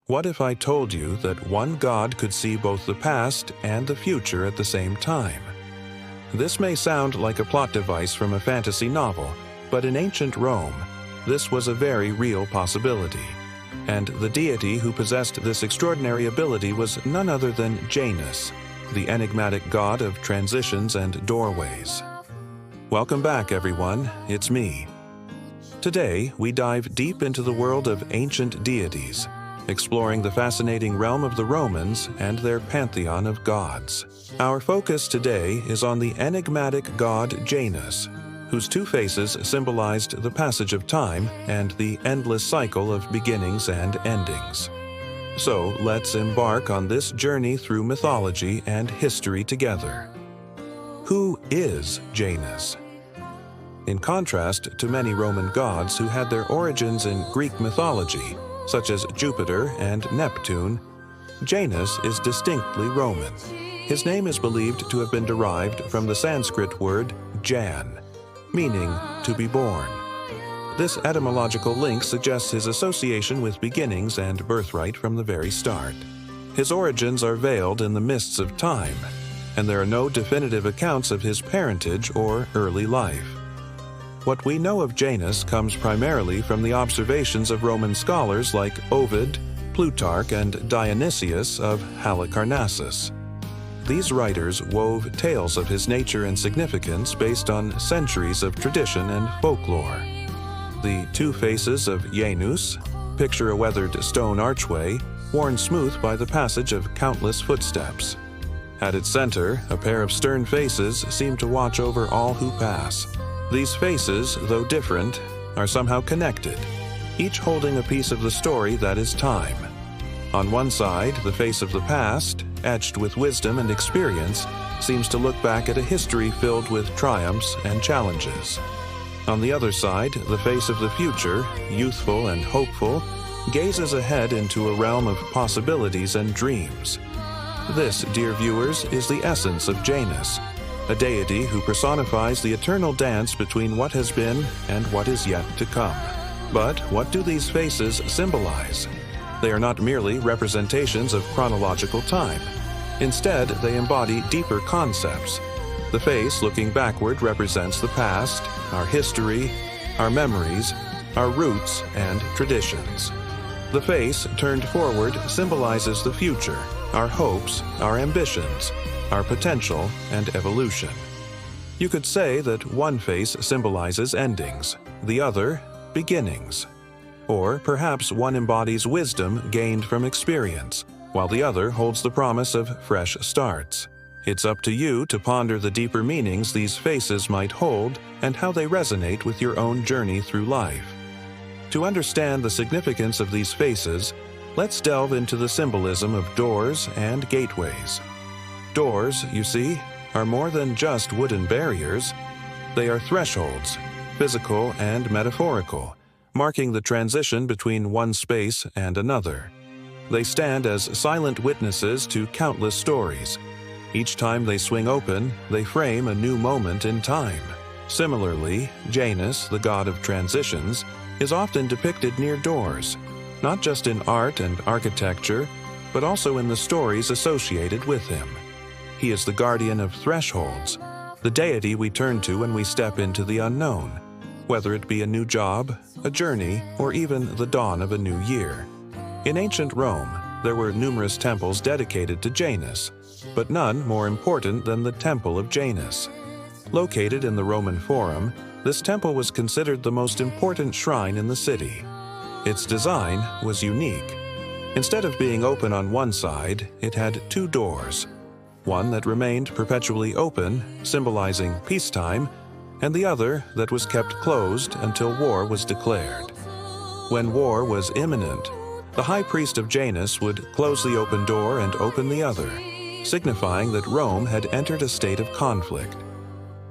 What if I told you that one god could see both the past and the future at the same time? This may sound like a plot device from a fantasy novel, but in ancient Rome, this was a very real possibility. And the deity who possessed this extraordinary ability was none other than Janus, the enigmatic god of transitions and doorways. Welcome back, everyone. It's me. Today, we dive deep into the world of ancient deities, exploring the fascinating realm of the Romans and their pantheon of gods. Our focus today is on the enigmatic god Janus, whose two faces symbolized the passage of time and the endless cycle of beginnings and endings. So let's embark on this journey through mythology and history together. Who is Janus? In contrast to many Roman gods who had their origins in Greek mythology, such as Jupiter and Neptune, Janus is distinctly Roman. His name is believed to have been derived from the Sanskrit word Jan, meaning to be born. This etymological link suggests his association with beginnings and birthright from the very start. His origins are veiled in the mists of time, and there are no definitive accounts of his parentage or early life. What we know of Janus comes primarily from the observations of Roman scholars like Ovid, Plutarch, and Dionysius of Halicarnassus. These writers wove tales of his nature and significance based on centuries of tradition and folklore. The two faces of Janus picture a weathered stone archway, worn smooth by the passage of countless footsteps. At its center, a pair of stern faces seem to watch over all who pass. These faces, though different, are somehow connected, each holding a piece of the story that is time. On one side, the face of the past, etched with wisdom and experience, seems to look back at a history filled with triumphs and challenges. On the other side, the face of the future, youthful and hopeful, gazes ahead into a realm of possibilities and dreams. This, dear viewers, is the essence of Janus, a deity who personifies the eternal dance between what has been and what is yet to come. But what do these faces symbolize? They are not merely representations of chronological time. Instead, they embody deeper concepts. The face looking backward represents the past, our history, our memories, our roots, and traditions. The face turned forward symbolizes the future, our hopes, our ambitions, our potential, and evolution. You could say that one face symbolizes endings, the other, beginnings. Or perhaps one embodies wisdom gained from experience, while the other holds the promise of fresh starts. It's up to you to ponder the deeper meanings these faces might hold and how they resonate with your own journey through life. To understand the significance of these faces, let's delve into the symbolism of doors and gateways. Doors, you see, are more than just wooden barriers. They are thresholds, physical and metaphorical, marking the transition between one space and another. They stand as silent witnesses to countless stories. Each time they swing open, they frame a new moment in time. Similarly, Janus, the god of transitions, is often depicted near doors, not just in art and architecture, but also in the stories associated with him. He is the guardian of thresholds, the deity we turn to when we step into the unknown, whether it be a new job, a journey, or even the dawn of a new year. In ancient Rome, there were numerous temples dedicated to Janus, but none more important than the Temple of Janus. Located in the Roman Forum, this temple was considered the most important shrine in the city. Its design was unique. Instead of being open on one side, it had two doors, one that remained perpetually open, symbolizing peacetime, and the other that was kept closed until war was declared. When war was imminent, the high priest of Janus would close the open door and open the other, signifying that Rome had entered a state of conflict.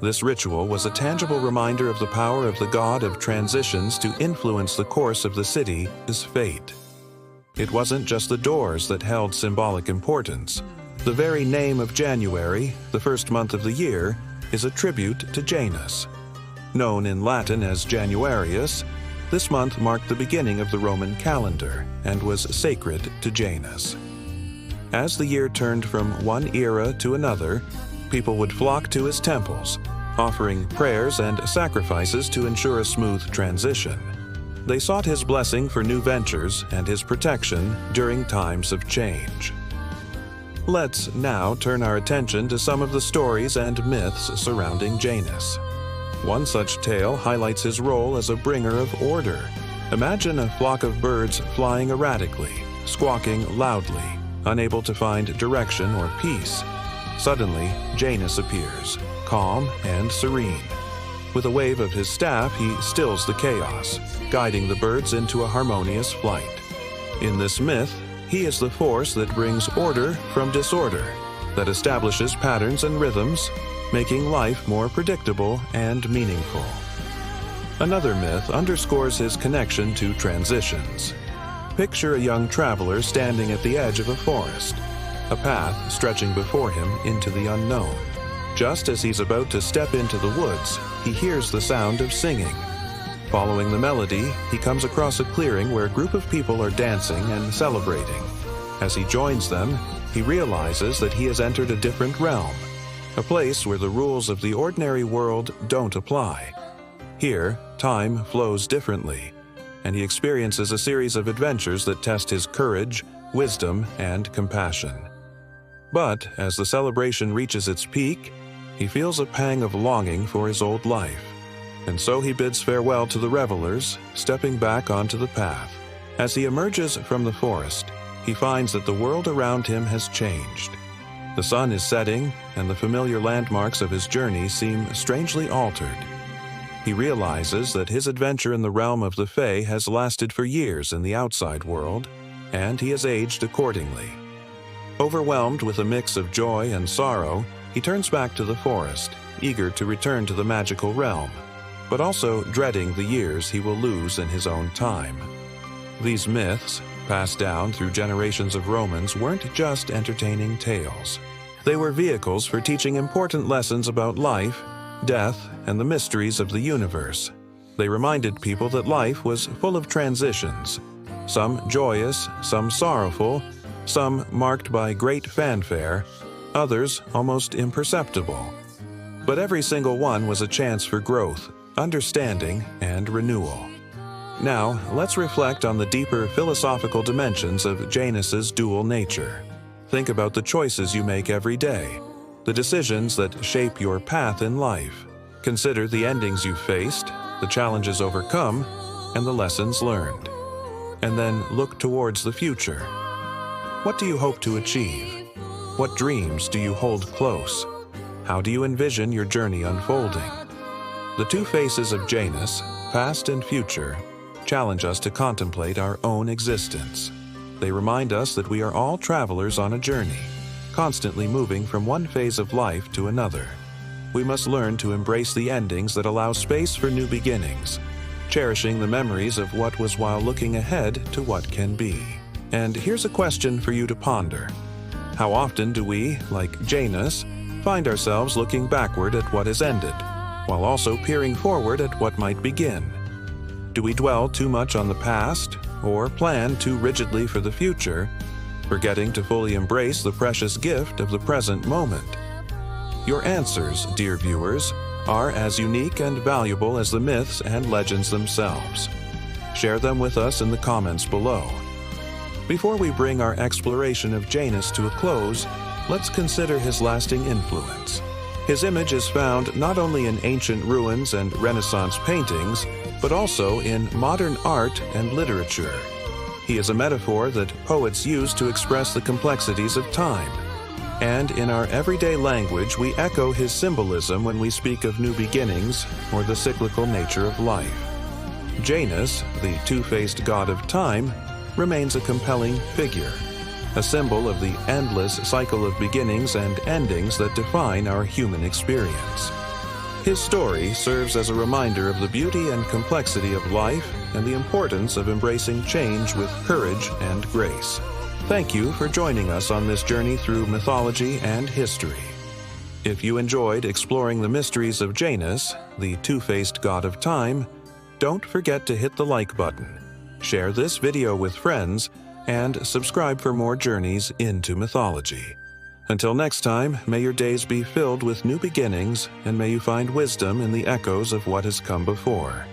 This ritual was a tangible reminder of the power of the god of transitions to influence the course of the city's fate. It wasn't just the doors that held symbolic importance. The very name of January, the first month of the year, is a tribute to Janus. Known in Latin as Januarius, This month marked the beginning of the Roman calendar and was sacred to Janus. As the year turned from one era to another, people would flock to his temples, offering prayers and sacrifices to ensure a smooth transition. They sought his blessing for new ventures and his protection during times of change. Let's now turn our attention to some of the stories and myths surrounding Janus. One such tale highlights his role as a bringer of order. Imagine a flock of birds flying erratically, squawking loudly, unable to find direction or peace. Suddenly, Janus appears, calm and serene. With a wave of his staff, he stills the chaos, guiding the birds into a harmonious flight. In this myth, he is the force that brings order from disorder, that establishes patterns and rhythms, making life more predictable and meaningful. Another myth underscores his connection to transitions. Picture a young traveler standing at the edge of a forest, a path stretching before him into the unknown. Just as he's about to step into the woods, he hears the sound of singing. Following the melody, he comes across a clearing where a group of people are dancing and celebrating. As he joins them, he realizes that he has entered a different realm, a place where the rules of the ordinary world don't apply. Here, time flows differently, and he experiences a series of adventures that test his courage, wisdom, and compassion. But as the celebration reaches its peak, he feels a pang of longing for his old life, and so he bids farewell to the revelers, stepping back onto the path. As he emerges from the forest, he finds that the world around him has changed. The sun is setting, and the familiar landmarks of his journey seem strangely altered. He realizes that his adventure in the realm of the Fae has lasted for years in the outside world, and he has aged accordingly. Overwhelmed with a mix of joy and sorrow, he turns back to the forest, eager to return to the magical realm, but also dreading the years he will lose in his own time. These myths, passed down through generations of Romans, weren't just entertaining tales. They were vehicles for teaching important lessons about life, death, and the mysteries of the universe. They reminded people that life was full of transitions, some joyous, some sorrowful, some marked by great fanfare, others almost imperceptible. But every single one was a chance for growth, understanding, and renewal. Now, let's reflect on the deeper philosophical dimensions of Janus's dual nature. Think about the choices you make every day, the decisions that shape your path in life. Consider the endings you've faced, the challenges overcome, and the lessons learned. And then look towards the future. What do you hope to achieve? What dreams do you hold close? How do you envision your journey unfolding? The two faces of Janus, past and future, challenge us to contemplate our own existence. They remind us that we are all travelers on a journey, constantly moving from one phase of life to another. We must learn to embrace the endings that allow space for new beginnings, cherishing the memories of what was while looking ahead to what can be. And here's a question for you to ponder. How often do we, like Janus, find ourselves looking backward at what has ended, while also peering forward at what might begin? Do we dwell too much on the past, or plan too rigidly for the future, forgetting to fully embrace the precious gift of the present moment? Your answers, dear viewers, are as unique and valuable as the myths and legends themselves. Share them with us in the comments below. Before we bring our exploration of Janus to a close, let's consider his lasting influence. His image is found not only in ancient ruins and Renaissance paintings, but also in modern art and literature. He is a metaphor that poets use to express the complexities of time. And in our everyday language, we echo his symbolism when we speak of new beginnings or the cyclical nature of life. Janus, the two-faced god of time, remains a compelling figure, a symbol of the endless cycle of beginnings and endings that define our human experience. His story serves as a reminder of the beauty and complexity of life and the importance of embracing change with courage and grace. Thank you for joining us on this journey through mythology and history. If you enjoyed exploring the mysteries of Janus, the two-faced god of time, Don't forget to hit the like button, share this video with friends, and subscribe for more journeys into mythology. Until next time, may your days be filled with new beginnings, and may you find wisdom in the echoes of what has come before.